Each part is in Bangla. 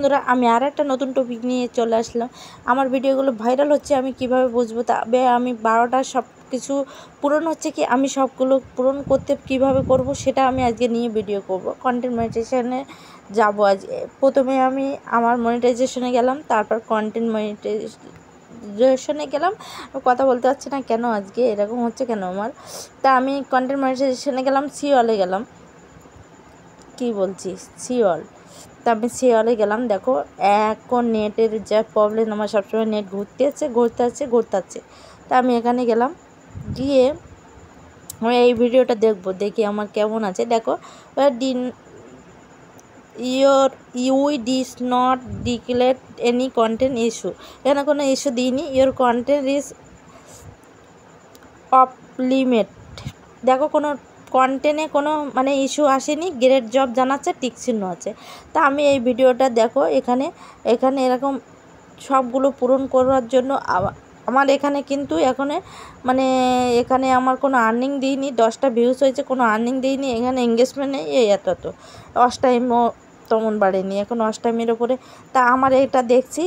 বন্ধুরা আমি আর একটা নতুন টপিক নিয়ে চলে আসলাম। আমার ভিডিওগুলো ভাইরাল হচ্ছে আমি কিভাবে বুঝবো, তবে আমি 12টা সব কিছু পূরণ হচ্ছে কি আমি সবগুলো পূরণ করতে কিভাবে করব সেটা আমি আজকে নিয়ে ভিডিও করব। কন্টেন্ট মনিটাইজেশনে যাব। আজ প্রথমে আমি আমার মনিটাইজেশনে গেলাম, তারপর কন্টেন্ট মনিটাইজেশনে গেলাম। কথা বলতে পারছি না কেন, আজকে এরকম হচ্ছে কেন আমার। তা আমি কন্টেন্ট মনিটাইজেশনে গেলাম, সিওলে গেলাম, কি বলছি সিওল। তা আমি সিওলে গেলাম। দেখো এখন নেটের যা প্রবলেম, আমার সবসময় নেট ঘুরতে আছে। তা আমি এখানে গেলাম, গিয়ে আমি এই ভিডিওটা দেখবো, দেখি আমার কেমন আছে। দেখো we did not declare any content issue, এখানে কোনো ইস্যু দিইনি। Your content is off limit. দেখো কোনো কন্টেন্টে কোনো মানে ইস্যু আসেনি, গ্রেট জব জানাচ্ছে, টিক চিহ্ন আছে। তা আমি এই ভিডিওটা দেখো, এখানে এরকম সবগুলো পূরণ করার জন্য আমার এখানে কিন্তু এখানে আমার কোনো আর্নিং দিইনি। 10টা ভিউজ হয়েছে, কোনো আর্নিং দিইনি। এখানে এঙ্গেজমেন্ট নেই, এই এত ওয়াচ টাইমও তেমন বাড়েনি, এখন ওয়াচ টাইমের ওপরে। তা আমার এটা দেখছি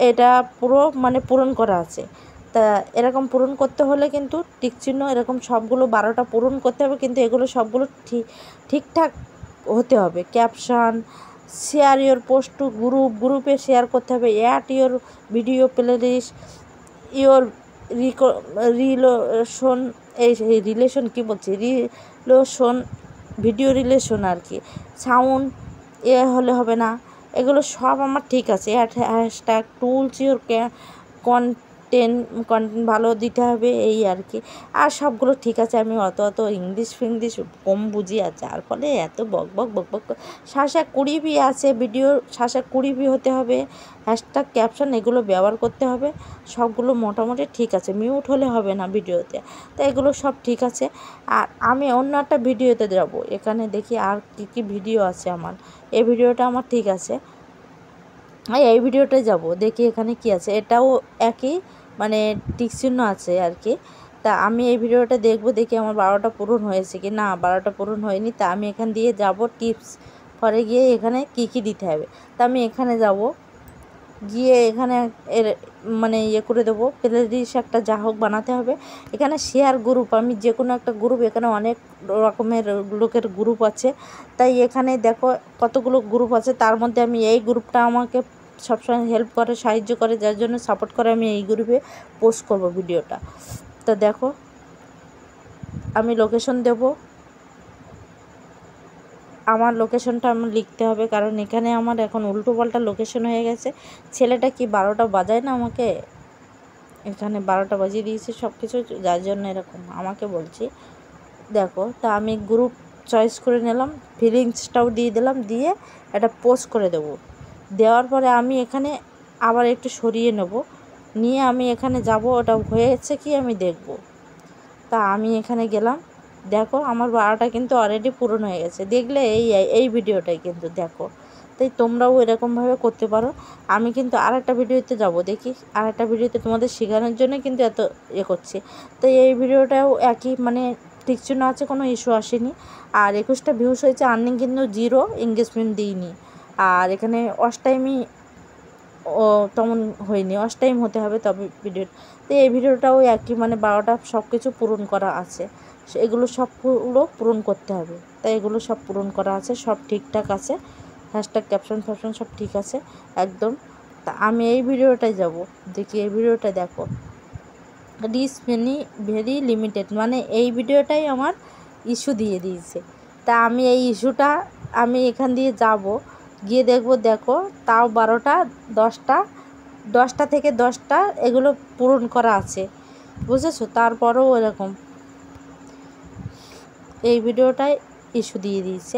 এটা পুরো পূরণ করা আছে। তা এরকম পূরণ করতে হলে কিন্তু টিক চিহ্ন এরকম সবগুলো 12টা পূরণ করতে হবে, কিন্তু এগুলো সবগুলো ঠিকঠাক হতে হবে। Caption, share your post to গ্রুপে শেয়ার করতে হবে। Add your video playlist, your relation, এই রিলেশন কী বলছি, রিলেশন ভিডিও রিলেশন আর কি। সাউন্ড হলে হবে না, এগুলো সব আমার ঠিক আছে। হ্যাশট্যাগ টুলস ইওর কন্টেন্ট ভালো দিতে হবে, এই আর কি। আর সবগুলো ঠিক আছে। আমি অত ইংলিশ কম বুঝি, আছে যার ফলে এত বক 20 আছে ভিডিও, 20 হতে হবে। হ্যাশট্যাগ ক্যাপশন এগুলো ব্যবহার করতে হবে, সবগুলো মোটামুটি ঠিক আছে। মিউট হলে হবে না ভিডিওতে, তো এগুলো সব ঠিক আছে। আর আমি অন্য একটা ভিডিওতে যাব, এখানে দেখি আর কী ভিডিও আছে আমার। এই ভিডিওটা আমার ঠিক আছে, এই ভিডিওটায় যাব, দেখি এখানে কি আছে। এটাও একই টিক চিহ্ন আছে আর কি। তা আমি এই ভিডিওটা দেখব, দেখি আমার 12টা পূরণ হয়েছে কি না। 12টা পূরণ হয়নি, তা আমি এখান দিয়ে যাব টিপস, পরে গিয়ে এখানে কী দিতে হবে। তা আমি এখানে যাব, গিয়ে এখানে এর ইয়ে করে দেবো, প্লেলিস্ট একটা যা হোক বানাতে হবে। এখানে শেয়ার গ্রুপ, আমি যে কোনো একটা গ্রুপ, এখানে অনেক রকমের লোকের গ্রুপ আছে। তাই এখানে দেখো কতগুলো গ্রুপ আছে, তার মধ্যে আমি এই গ্রুপটা আমাকে সবসময় হেল্প করে, সাহায্য করে, যার জন্য সাপোর্ট করে, আমি এই গ্রুপে পোস্ট করব ভিডিওটা। তো দেখো আমি লোকেশন দেব, আমার লোকেশনটা আমার লিখতে হবে, কারণ এখানে আমার এখন উল্টোপাল্টা লোকেশন হয়ে গেছে। ছেলেটা কি 12টা বাজায় না আমাকে, এখানে 12টা বাজিয়ে দিয়েছে সব কিছু, যার জন্য এরকম আমাকে বলছি। দেখো তা আমি গ্রুপ চয়েস করে নিলাম, ফিলিংসটাও দিয়ে দিলাম, দিয়ে এটা পোস্ট করে দেব। দেওয়ার পরে আমি এখানে আবার একটু সরিয়ে নেব, নিয়ে আমি এখানে যাব, ওটা হয়েছে কি আমি দেখব। তা আমি এখানে গেলাম, দেখো আমার 12টা কিন্তু অলরেডি পূরণ হয়ে গেছে। দেখলে এই ভিডিওটাই কিন্তু দেখো। তাই তোমরাও এরকমভাবে করতে পারো। আমি কিন্তু আরেকটা ভিডিওতে যাব, দেখি আরেকটা ভিডিওতে তোমাদের শেখানোর জন্য কিন্তু এত করছি। তাই এই ভিডিওটাও একই টিক চিহ্ন আছে, কোনো ইস্যু আসেনি। আর 21টা ভিউজ হয়েছে, আর্নিং কিন্তু 0, এঙ্গেজমেন্ট দিইনি। আর এখানে ওয়াচ টাইমই তেমন হয়নি, ওয়াচ টাইম হতে হবে তবে ভিডিও। তো এই ভিডিওটাও একই 12টা সব কিছু পূরণ করা আছে, এগুলো সবগুলো পূরণ করতে হবে। তাই এগুলো সব পূরণ করা আছে, সব ঠিকঠাক আছে। হ্যাশট্যাগ ক্যাপশন সব ঠিক আছে একদম। তা আমি এই ভিডিওটায় যাব, দেখি এই ভিডিওটা দেখো। ইজ ভেরি লিমিটেড, এই ভিডিওটাই আমার ইস্যু দিয়ে দিয়েছে। তা আমি এই ইস্যুটা আমি এখান দিয়ে যাব, গিয়ে দেখব, দেখো তাও 12টা 10টা থেকে 10টা এগুলো পূরণ করা আছে, বুঝেছো। তারপরেও এরকম এই ভিডিওটায় ইস্যু দিয়ে দিয়েছে।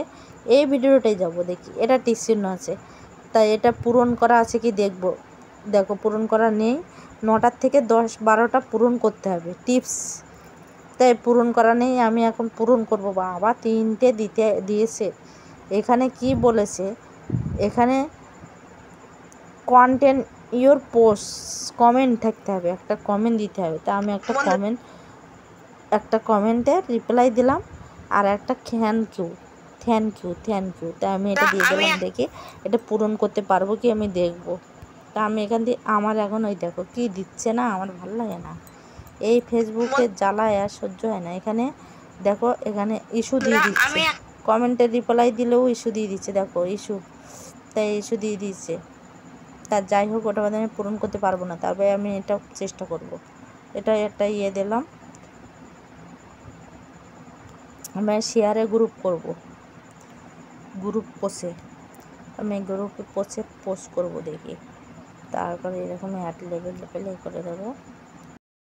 এই ভিডিওটাই যাব, দেখি এটা টিক চিহ্ন আছে, তাই এটা পূরণ করা আছে কি দেখব। দেখো পূরণ করা নেই, 9টার থেকে 10-12টা পূরণ করতে হবে টিপস, তাই পূরণ করা নেই। আমি এখন পূরণ করব, আবার 3টে দিয়েছে। এখানে কি বলেছে, এখানে কন্টেন্ট ইওর পোস্ট, কমেন্ট থাকতে হবে, একটা কমেন্ট দিতে হবে। তা আমি একটা কমেন্টে রিপ্লাই দিলাম, আর একটা থ্যাংক ইউ। তাই আমি এটা দিয়ে দিলাম, দেখি এটা পূরণ করতে পারবো কি আমি দেখবো। তা আমি এখান দিয়ে আমার এখন ওই দেখো কি দিচ্ছে না, আমার ভালো লাগে না এই ফেসবুকের জ্বালায়, আর সহ্য হয় না। এখানে দেখো এখানে ইস্যু দিয়ে দিচ্ছে, কমেন্টের রিপ্লাই দিলেও ইস্যু দিয়ে দিচ্ছে, দেখো ইস্যু, তাই ইস্যু দিয়ে দিচ্ছে। তার যাই হোক, ওটা বাদে আমি পূরণ করতে পারবো না, তারপরে আমি এটা চেষ্টা করব। এটা একটা দিলাম, আমি শেয়ারে গ্রুপ করব, গ্রুপ পোষে আমি গ্রুপে পোষে পোস্ট করব দেখি। তারপরে এরকম অ্যাড লেভেল করে দেবো।